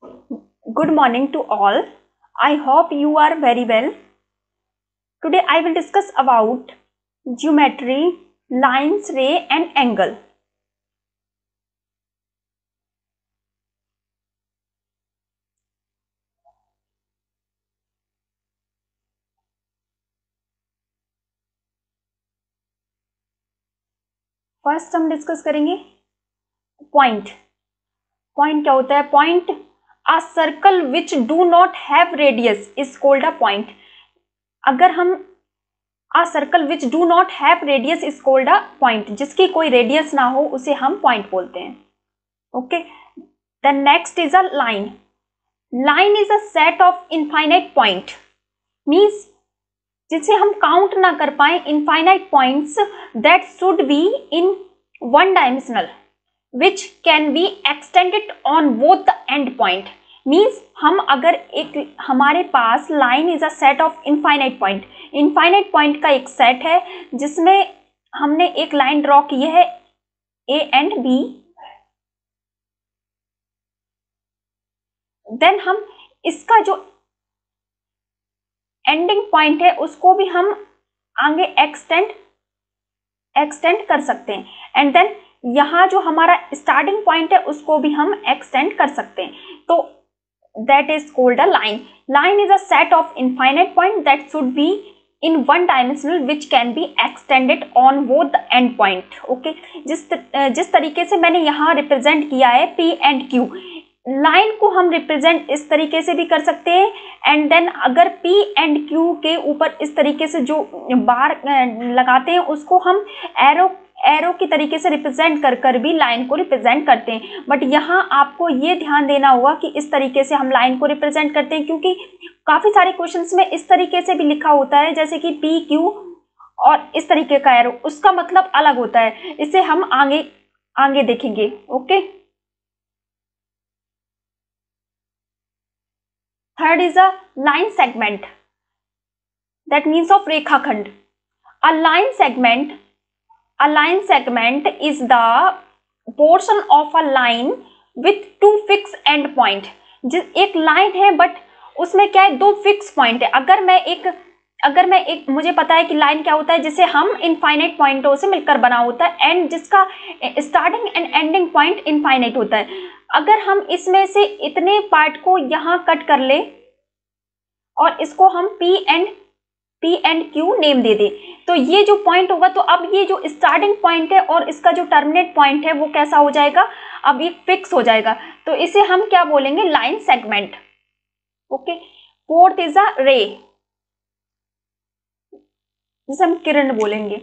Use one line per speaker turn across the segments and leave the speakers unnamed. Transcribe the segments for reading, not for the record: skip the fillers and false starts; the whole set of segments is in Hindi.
Good morning to all. I hope you are very well. Today I will discuss about geometry, lines, ray and angle. First हम डिस्कस करेंगे पॉइंट. पॉइंट क्या होता है? Point, a circle which do not have radius is called a point. अगर हम a circle which do not have radius is called a point, जिसकी कोई रेडियस ना हो उसे हम पॉइंट बोलते हैं. Okay, the next is a line. Line is a set of infinite point, means जिसे हम काउंट ना कर पाए infinite points that should be in one dimensional which can be extended on both the end point. Means हम अगर एक, हमारे पास line is a set of infinite point. Infinite point का एक सेट है जिसमें हमने एक लाइन ड्रॉ की है ए एंड बी. देन हम इसका जो एंडिंग पॉइंट है उसको भी हम आगे एक्सटेंड कर सकते हैं. एंड देन यहाँ जो हमारा स्टार्टिंग पॉइंट है उसको भी हम एक्सटेंड कर सकते हैं. तो that is called a line. Line is a set of infinite point that should be in one dimensional which can be extended on both the end point. Okay, जिस तरीके से मैंने यहाँ रिप्रेजेंट किया है पी एंड क्यू, लाइन को हम रिप्रेजेंट इस तरीके से भी कर सकते हैं. एंड देन अगर P एंड Q के ऊपर इस तरीके से जो बार लगाते हैं उसको हम एरो की तरीके से रिप्रेजेंट कर भी लाइन को रिप्रेजेंट करते हैं. बट यहाँ आपको ये ध्यान देना होगा कि इस तरीके से हम लाइन को रिप्रेजेंट करते हैं, क्योंकि काफी सारे क्वेश्चंस में इस तरीके से भी लिखा होता है, जैसे कि PQ और इस तरीके का एरो, उसका मतलब अलग होता है. इसे हम आगे देखेंगे. Okay, third is a line segment, that means of rekhakhand. A line segment is the portion of a line with two fixed end point. एक लाइन है बट उसमें क्या है, दो फिक्स पॉइंट है. अगर मैं एक मुझे पता है कि लाइन क्या होता है, जिसे हम इनफाइनाइट पॉइंटों से मिलकर बना होता है एंड जिसका starting and ending point infinite होता है. अगर हम इसमें से इतने पार्ट को यहाँ कट कर ले और इसको हम P एंड Q नेम दे दे, तो ये जो पॉइंट होगा, तो अब ये जो स्टार्टिंग पॉइंट है और इसका जो टर्मिनेट पॉइंट है वो कैसा हो जाएगा, अब ये फिक्स हो जाएगा. तो इसे हम क्या बोलेंगे, line segment. Okay, fourth is a रे, जिसे हम किरण बोलेंगे.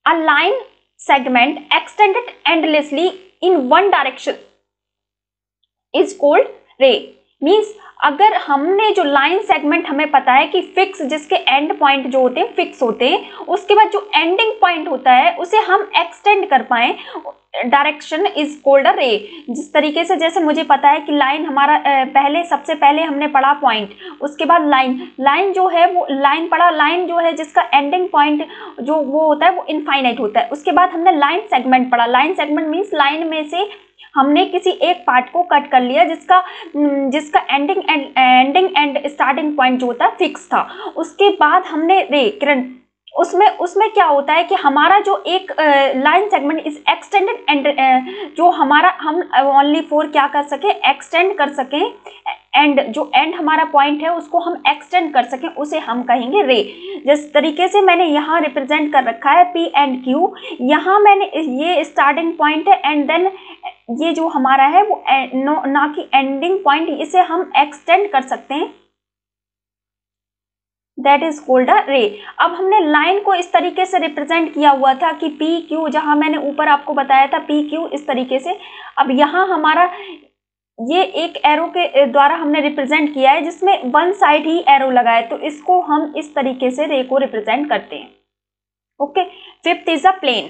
A line segment extended endlessly in one direction is called रे. मीन्स अगर हमने जो लाइन सेगमेंट, हमें पता है कि फिक्स, जिसके एंड पॉइंट जो होते हैं फिक्स होते हैं, उसके बाद जो एंडिंग पॉइंट होता है उसे हम एक्सटेंड कर पाए, डायरेक्शन इज कॉल्ड अ रे. जिस तरीके से, जैसे मुझे पता है कि लाइन हमारा सबसे पहले हमने पढ़ा पॉइंट, उसके बाद लाइन जो है वो लाइन पढ़ा, लाइन जो है जिसका एंडिंग पॉइंट जो वो होता है वो इनफाइनाइट होता है. उसके बाद हमने लाइन सेगमेंट पढ़ा. लाइन सेगमेंट मीन्स लाइन में से हमने किसी एक पार्ट को कट कर लिया जिसका एंडिंग एंड स्टार्टिंग पॉइंट जो होता है फिक्स था. उसके बाद हमने रे किरण, उसमें क्या होता है कि हमारा जो एक line segment is extended and जो हमारा हम ओनली फॉर क्या कर सके, एक्सटेंड कर सकें, एंड जो एंड हमारा पॉइंट है उसको हम एक्सटेंड कर सकें, उसे हम कहेंगे रे. जिस तरीके से मैंने यहाँ रिप्रेजेंट कर रखा है P एंड Q, यहाँ मैंने ये स्टार्टिंग पॉइंट है एंड देन ये जो हमारा है वो ना कि एंडिंग पॉइंट, इसे हम एक्सटेंड कर सकते हैं, दैट इज कॉल्ड अ रे. अब हमने लाइन को इस तरीके से रिप्रेजेंट किया हुआ था कि PQ, जहां मैंने ऊपर आपको बताया था PQ इस तरीके से. अब यहाँ हमारा ये एक एरो के द्वारा हमने रिप्रेजेंट किया है जिसमें वन साइड ही एरो लगा है, तो इसको हम इस तरीके से रे को रिप्रेजेंट करते हैं. Okay, fifth is a plane.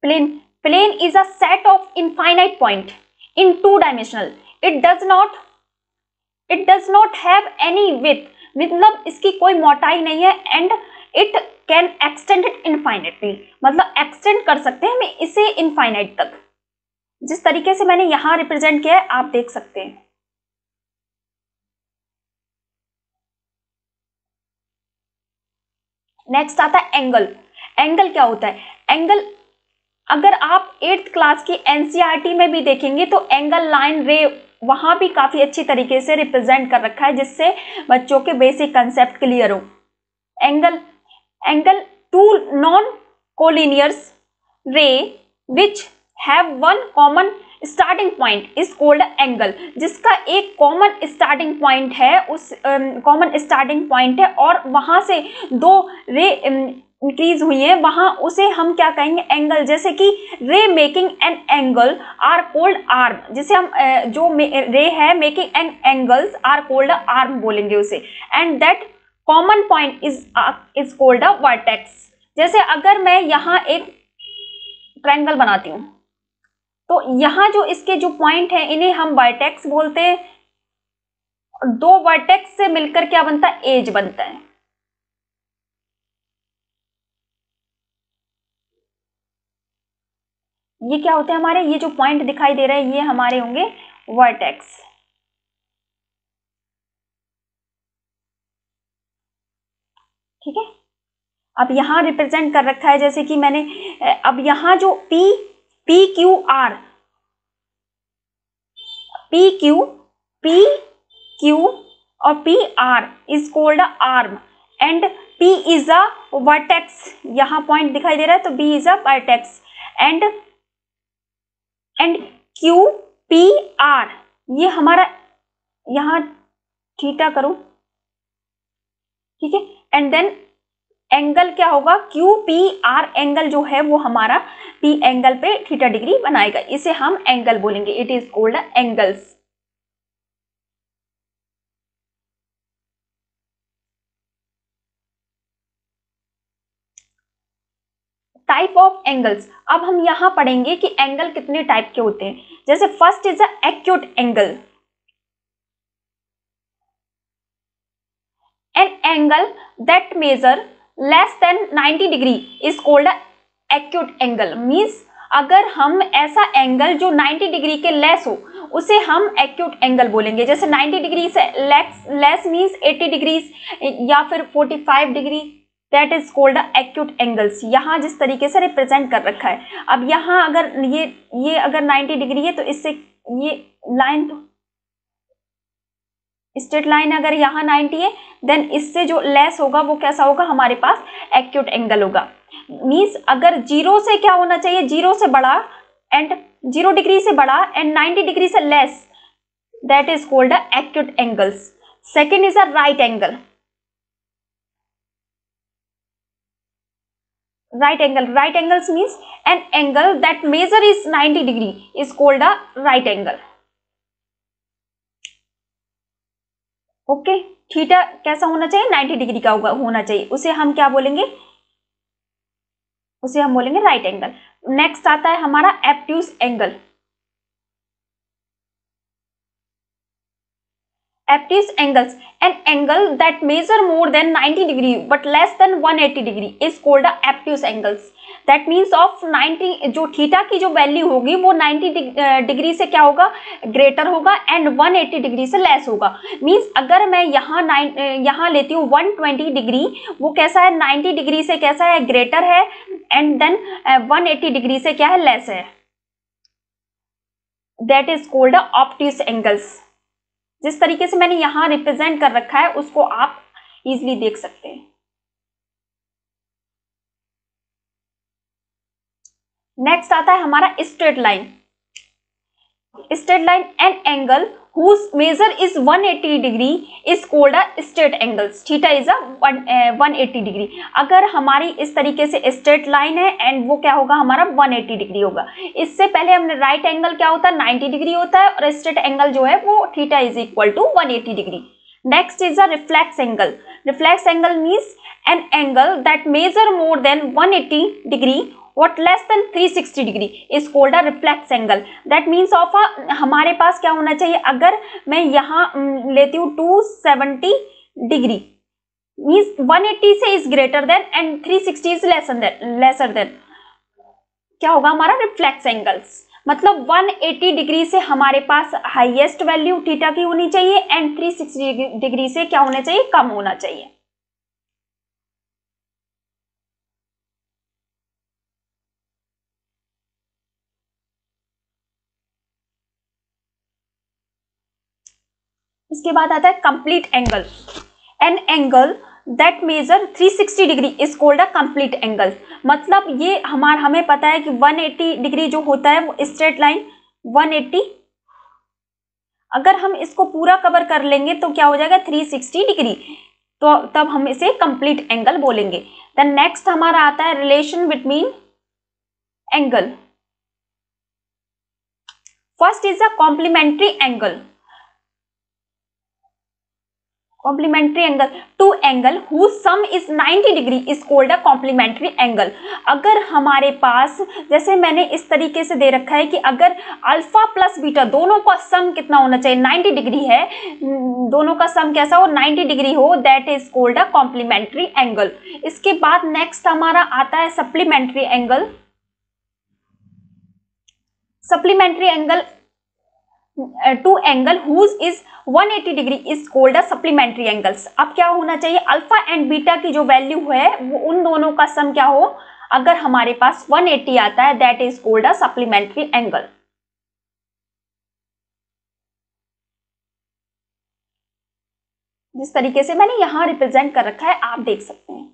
Plane is a set of infinite point in two dimensional. It does not have any width, मतलब इसकी कोई मोटाई नहीं है, and it can extend it infinitely, मतलब एक्सटेंड कर सकते हैं हम इसे इनफाइनाइट तक. जिस तरीके से मैंने यहां रिप्रेजेंट किया है आप देख सकते हैं। नेक्स्ट आता है एंगल। एंगल क्या होता है? एंगल अगर आप 8th क्लास की एनसीईआरटी में भी देखेंगे तो एंगल, लाइन, रे वहां भी काफी अच्छी तरीके से रिप्रेजेंट कर रखा है, जिससे बच्चों के बेसिक कंसेप्ट क्लियर हो। एंगल टू नॉन कोलिनियर्स रे which have one common starting point is called angle. जिसका एक कॉमन स्टार्टिंग पॉइंट है, उस कॉमन स्टार्टिंग पॉइंट है और वहां से दो रे इंक्रीज हुई है, वहां उसे हम क्या कहेंगे? एंगल। जैसे कि ray making an angle are called arm, जिसे हम जो रे है making an angles are called arm बोलेंगे उसे। And that common point is called a vertex. जैसे अगर मैं यहाँ एक ट्रायंगल बनाती हूँ तो यहाँ जो इसके जो पॉइंट है इन्हें हम वर्टेक्स बोलते हैं। दो वर्टेक्स से मिलकर क्या बनता है? एज बनता है। ये क्या होते हैं हमारे? ये जो पॉइंट दिखाई दे रहे हैं ये हमारे होंगे वर्टेक्स। ठीक है, अब यहां रिप्रेजेंट कर रखा है जैसे कि मैंने अब यहां जो P Q R, P Q और P R is called arm and P is a vertex. यहां पॉइंट दिखाई दे रहा है तो B is a vertex and Q P R ये हमारा यहां थीटा करो। ठीक है, एंड देन एंगल क्या होगा? क्यू पी आर एंगल जो है वो हमारा पी एंगल पे थीटा डिग्री बनाएगा, इसे हम एंगल बोलेंगे। It is called angles. Type of angles. अब हम यहां पढ़ेंगे कि एंगल कितने टाइप के होते हैं। जैसे first is a acute angle. An angle that measure less than 90 degree is called acute angle. Means अगर हम ऐसा एंगल जो 90 डिग्री के लेस हो उसे हम एक्यूट एंगल बोलेंगे। जैसे 90 डिग्री से लेस मीन्स 80 डिग्री या फिर 45 degree, that is called acute angles. यहाँ जिस तरीके से रिप्रेजेंट कर रखा है। अब यहाँ अगर ये अगर 90 डिग्री है तो इससे ये लाइन तो स्ट्रेट लाइन अगर यहाँ 90 है देन इससे जो लेस होगा वो कैसा होगा? हमारे पास एक्यूट एंगल होगा। मीन्स अगर जीरो से क्या होना चाहिए? जीरो से बड़ा एंड 0 डिग्री से बड़ा एंड 90 डिग्री से less, that is called acute angles. Second is a right angle. Right angles means an angle that measure is 90 degree is called a right angle. Okay, theta कैसा होना चाहिए? 90 डिग्री का होना चाहिए, उसे हम क्या बोलेंगे? उसे हम बोलेंगे राइट एंगल। नेक्स्ट आता है हमारा एब्ट्यूज angle. Obtuse angles, an angle that measure more than 90 degree but less than 180 degree is called a obtuse angles. That means of 90 जो थीटा की जो वैल्यू होगी वो 90 डिग्री से क्या होगा? ग्रेटर होगा एंड 180 डिग्री से लेस होगा। मीन्स अगर मैं यहाँ लेती हूँ 120 डिग्री, वो कैसा है? 90 डिग्री से कैसा है? ग्रेटर है एंड देन 180 डिग्री से क्या है? लेस है। That is called obtuse angles. जिस तरीके से मैंने यहां रिप्रेजेंट कर रखा है उसको आप इजीली देख सकते हैं। नेक्स्ट आता है हमारा straight line. Straight line an angle whose measure is 180 degree is called a straight angles. Theta is a 180 degree. अगर हमारी इस तरीके से स्ट्रेट लाइन है एंड वो क्या होगा? हमारा 180 डिग्री होगा। इससे पहले हमने राइट एंगल क्या होता है? 90 डिग्री होता है और स्ट्रेट एंगल जो है वो theta is equal to 180 degree. Next is a reflex angle. Reflex angle means an angle that measure more than 180 degree what less than 360 degree is called a reflex angle. That means of हमारे पास क्या होना चाहिए? अगर मैं यहाँ लेती हूँ 270 डिग्री मीन्स 180 से is greater than and 360 is lesser than क्या होगा? हमारा रिफ्लेक्स एंगल्स। मतलब 180 डिग्री से हमारे पास हाईएस्ट वैल्यू थीटा की होनी चाहिए एंड 360 डिग्री से क्या होना चाहिए, कम होना चाहिए। इसके बाद आता है complete angle. An angle that measure 360 degree is called a complete angle. मतलब ये हमें पता है कि 180 डिग्री जो होता है वो स्ट्रेट लाइन 180, अगर हम इसको पूरा कवर कर लेंगे तो क्या हो जाएगा 360 डिग्री, तो तब हम इसे कंप्लीट एंगल बोलेंगे। देन नेक्स्ट हमारा आता है relation between angle. First is a complementary angle. Complementary angle, two angle whose sum is 90 degree is called a complementary angle। अगर हमारे पास जैसे मैंने इस तरीके से दे रखा है कि अगर अल्फा प्लस बीटा दोनों का सम कितना होना चाहिए, 90 डिग्री है, दोनों का सम कैसा हो, 90 डिग्री हो, that is called a complementary angle. इसके बाद नेक्स्ट हमारा आता है supplementary angle. Supplementary angle, two angle whose is 180 degree is called a supplementary angles. अब क्या होना चाहिए, अल्फा एंड बीटा की जो वैल्यू है वो उन दोनों का सम क्या हो, अगर हमारे पास 180 आता है that is called a supplementary angle. जिस तरीके से मैंने यहां रिप्रेजेंट कर रखा है आप देख सकते हैं।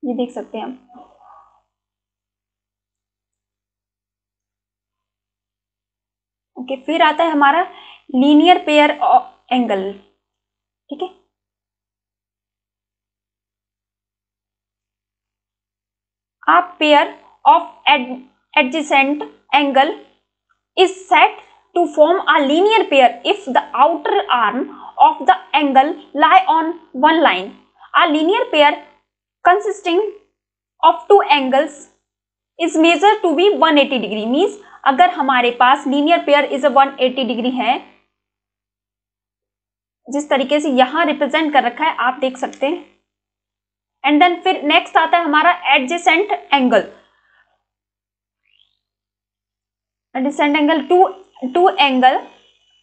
ये देख सकते हैं हम। ओके, फिर आता है हमारा लीनियर पेयर एंगल। ठीक है, a pair of adjacent angle is set to form a linear pair if the outer arm of the angle lie on one line. A linear pair consisting of two angles is measured to be 180 degree। means अगर हमारे पास लीनियर पेयर इज 180 डिग्री है, जिस तरीके से यहां रिप्रेजेंट कर रखा है आप देख सकते हैं। एंड देन फिर नेक्स्ट आता है हमारा adjacent angle. Adjacent angle,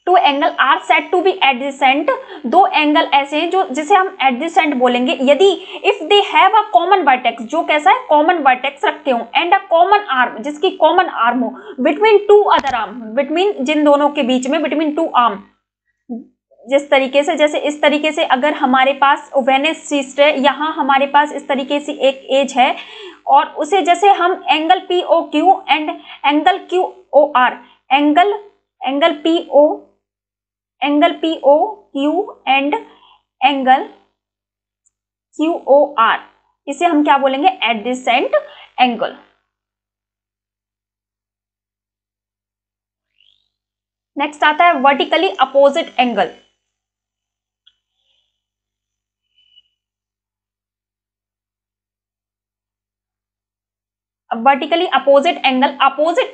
two angle are set to be adjacent. दो एंगल ऐसे हैं जो जिसे हम एडजेसेंट बोलेंगे यदि if they have a common vertex, जो कैसा है, कॉमन वर्टेक्स रखते हो, एंड अ कॉमन आर्म, जिसकी कॉमन आर्म हो, between two other arm, between जिन दोनों के बीच में, बिटवीन टू आर्म। जिस तरीके से, जैसे इस तरीके से अगर हमारे पास वेनिस सिस्ट है, यहाँ हमारे पास इस तरीके से एक एज है और उसे जैसे हम angle P O Q and angle Q O R, angle P O Q and angle Q O R, इसे हम क्या बोलेंगे, एडजेसेंट एंगल। नेक्स्ट आता है vertically opposite angle. vertically opposite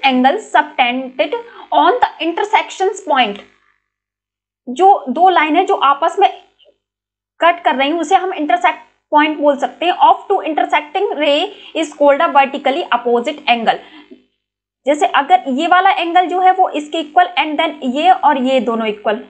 angle subtended on the intersections point। जो दो लाइन है जो आपस में कट कर रही हैं उसे हम इंटरसेक्ट पॉइंट बोल सकते हैं। ऑफ टू इंटरसेक्टिंग रे is called a vertically opposite angle. जैसे अगर ये वाला एंगल जो है वो इसके इक्वल एंड देन ये और ये दोनों equal.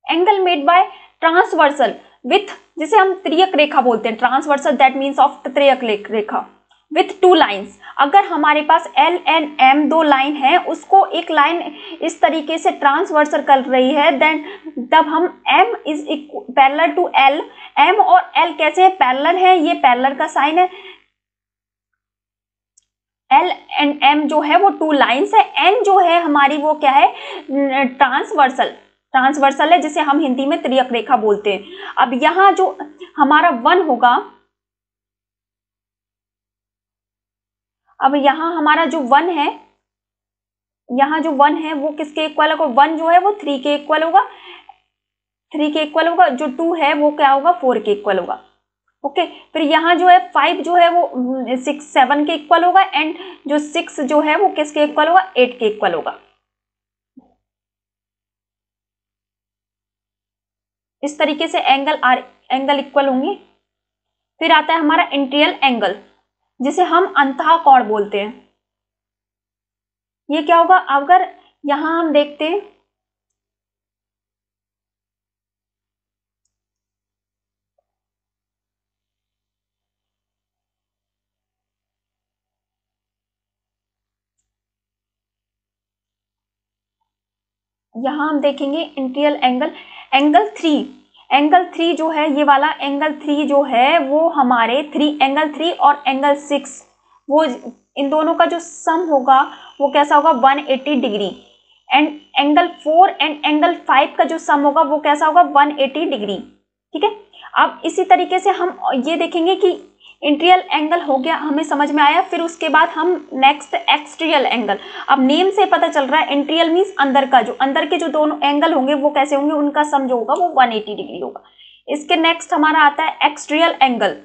Angle made by transversal with, जिसे हम त्रियक रेखा बोलते हैं, ट्रांसवर्सल दैट मीन्स ऑफ त्रियक रेखा विथ टू लाइन्स। अगर हमारे पास एल एंड एम दो लाइन है, उसको एक लाइन इस तरीके से ट्रांसवर्सल कर रही है, देन तब हम M is parallel to L. M और एल कैसे है, पैरेलल है, ये पैरेलल का साइन है। एल एंड एम जो है वो टू लाइन्स है, एन जो है हमारी वो क्या है, ट्रांसवर्सल है, जिसे हम हिंदी में त्रियक रेखा बोलते हैं। अब यहां जो हमारा वन होगा, अब यहां हमारा जो वन है, यहां जो वन है वो किसके इक्वल होगा, वन जो है वो 3 के इक्वल होगा, 3 के इक्वल होगा। जो 2 है वो क्या होगा, 4 के इक्वल होगा। ओके, फिर यहाँ जो है 5 जो है वो 6 7 के इक्वल होगा, एंड जो 6 जो है वो किसके इक्वल होगा, 8 के इक्वल होगा। इस तरीके से एंगल इक्वल होंगे। फिर आता है हमारा इंटीरियर एंगल, जिसे हम अंतः कोण बोलते हैं। ये क्या होगा, अगर यहां हम देखते हैं, यहां हम देखेंगे इंटीरियर एंगल, एंगल थ्री जो है, ये वाला एंगल 3 जो है वो हमारे एंगल 3 और एंगल 6, वो इन दोनों का जो सम होगा वो कैसा होगा, 180 degree. And angle 4 and angle 5 का जो सम होगा वो कैसा होगा, 180 डिग्री। ठीक है, अब इसी तरीके से हम ये देखेंगे कि इंटीरियर एंगल हो गया, हमें समझ में आया। फिर उसके बाद हम नेक्स्ट एक्सटीरियर एंगल, अब नेम से पता चल रहा है इंटीरियर मींस अंदर का, जो अंदर के जो दोनों एंगल होंगे वो कैसे होंगे, उनका सम जो होगा वो 180 डिग्री होगा। इसके नेक्स्ट हमारा आता है एक्सटीरियर एंगल।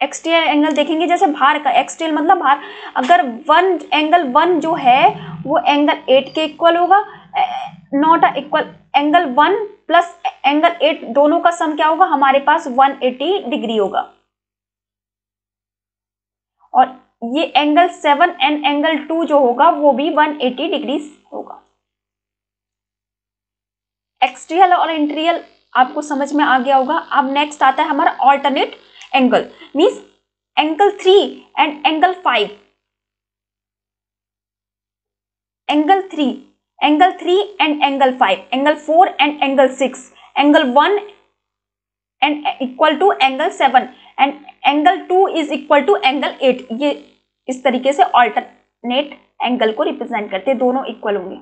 एक्सटीरियर एंगल देखेंगे जैसे बाहर का, एक्सटीरियर मतलब बाहर, अगर एंगल 1 जो है वो एंगल 8 के इक्वल होगा, not equal, angle 1 plus angle 8 दोनों का सम क्या होगा, हमारे पास 180 डिग्री होगा। और ये एंगल 7 एंड एंगल 2 जो होगा वो भी 180 डिग्री होगा। एक्सटीरियर और इंटीरियर आपको समझ में आ गया होगा। अब नेक्स्ट आता है हमारा alternate angle, means angle 3 and angle 5, angle 3 and angle 5, angle 4 and angle 6, angle 1 and equal to angle 7, and angle 2 is equal to angle 8। ये इस तरीके से ऑल्टरनेट एंगल को रिप्रेजेंट करते हैं, दोनों इक्वल होंगे।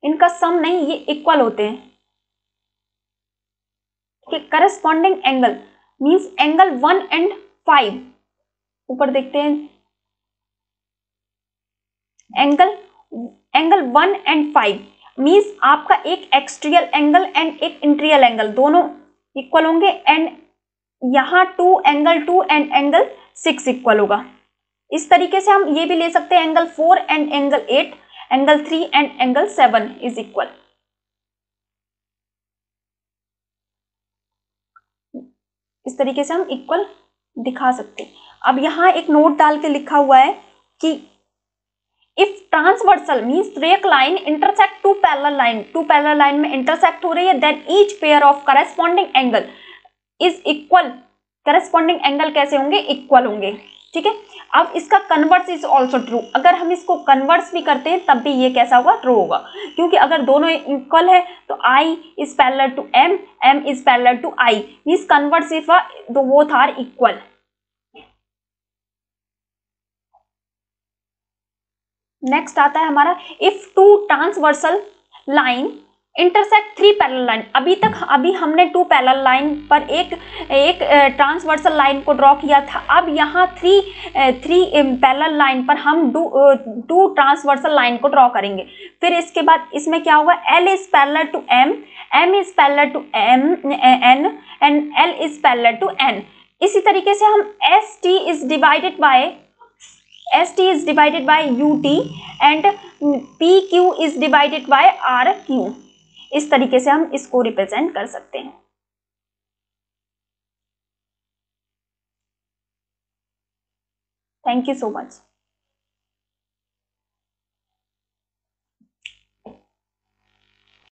इनका सम नहीं, ये इक्वल होते हैं। Corresponding angle means angle 1 and 5, ऊपर देखते हैं, एंगल 1 एंड 5 मींस आपका एक एक्सटीरियर एंगल एंड एक इंटीरियर एंगल दोनों इक्वल होंगे, एंड यहां एंगल 2 एंड एंगल 6 इक्वल होगा। इस तरीके से हम ये भी ले सकते हैं, angle 4 and angle 8, angle 3 and angle 7 is equal. इस तरीके से हम इक्वल दिखा सकते हैं। अब यहां एक नोट डाल के लिखा हुआ है कि if transversal means straight line intersect two parallel line में इंटरसेक्ट हो रही है, then each pair of corresponding angle is equal. Corresponding angle कैसे होंगे, इक्वल होंगे। ठीक है, अब इसका कन्वर्स इज ऑल्सो ट्रू, अगर हम इसको कन्वर्स भी करते हैं तब भी ये कैसा होगा, ट्रू होगा, क्योंकि अगर दोनों इक्वल है तो I is parallel to M, M is parallel to I, means converse if दो बोथ आर इक्वल। नेक्स्ट आता है हमारा if two transversal line intersect 3 parallel line. अभी हमने 2 पैरेलल लाइन पर एक ट्रांसवर्सल लाइन को ड्रॉ किया था। अब यहाँ 3 पैरेलल लाइन पर हम 2 ट्रांसवर्सल लाइन को ड्रॉ करेंगे। फिर इसके बाद इसमें क्या होगा, L is parallel to M, M is parallel to N and L is parallel to N। इसी तरीके से हम ST is divided by UT and PQ is divided by RQ। इस तरीके से हम इसको रिप्रेजेंट कर सकते हैं। Thank you so much.